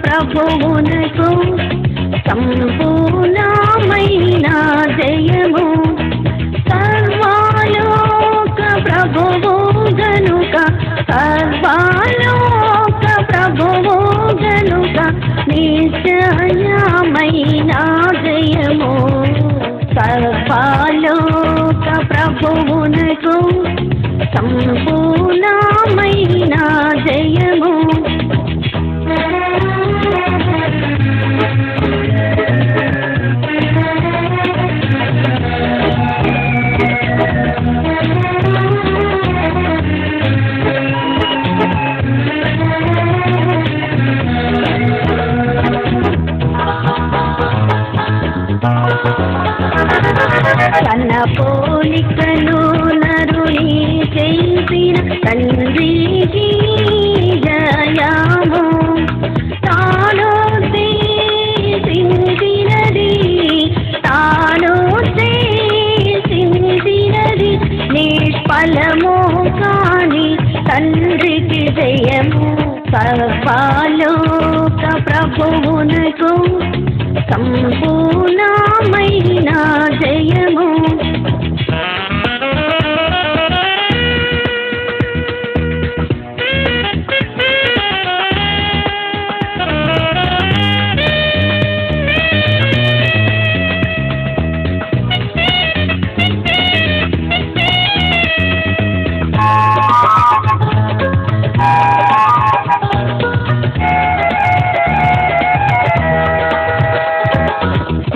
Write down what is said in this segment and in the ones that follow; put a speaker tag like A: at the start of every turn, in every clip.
A: ప్రభువునకు సంపూర్ణమైన జయము. సర్వలోక ప్రభువు గనుక, సర్వలోక ప్రభువు గనుక నిశ్చయమైన జయము. సర్వలోక ప్రభువునకు సంపూర్ణమైన జయము. తన పోలికను నరుని చేసిన తండ్రికి జయము. తాను చేసినది నిష్ఫలము కాని తండ్రికి జయము. సర్వలోక ప్రభువునకు సంపూర్ణమైన జయము.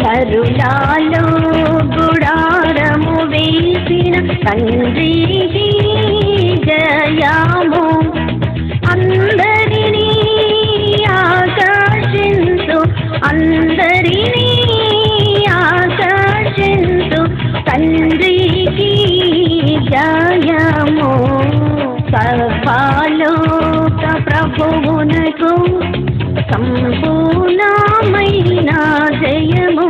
A: కరుణాలో గుడారము వేసిన తండ్రికి జయము. అందరినీ ఆకర్షించు, అందరినీ ఆకర్షించు తండ్రికి జయము. సర్వలోక ప్రభువునకు సంపూర్ణమైన జయము.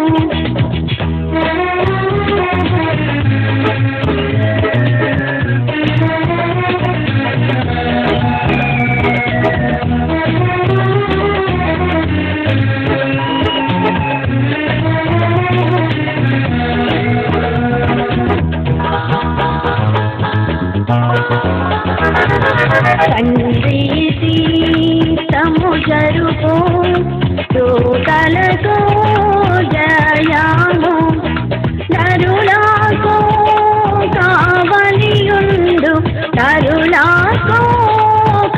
A: తండ్రి సీతము జరుపు దూతలకు జయము. నరులకు కావలియుండు, నరులకు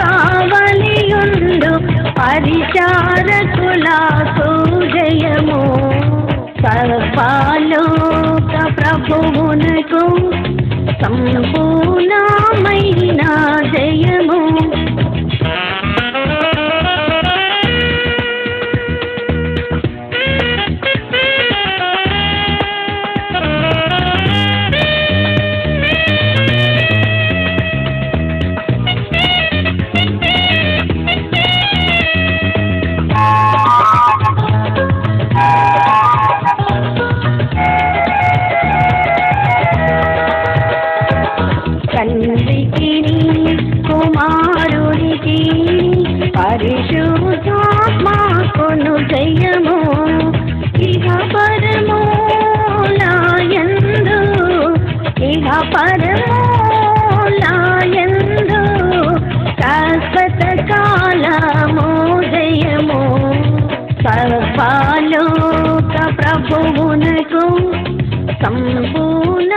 A: కావలియుండు పరిచారకులకు జయము. సర్వలోక ప్రభువునకు సంపూర్ణమైన జయము. తండ్రికి కుమారునికి పరిశుద్ధాత్మకును జయము. ఇహ పరమోలాయందు, ఇహ పరమోలాయందు శాశ్వత కాలము జయము. సర్వలోక ప్రభువునకు సంపూర్ణ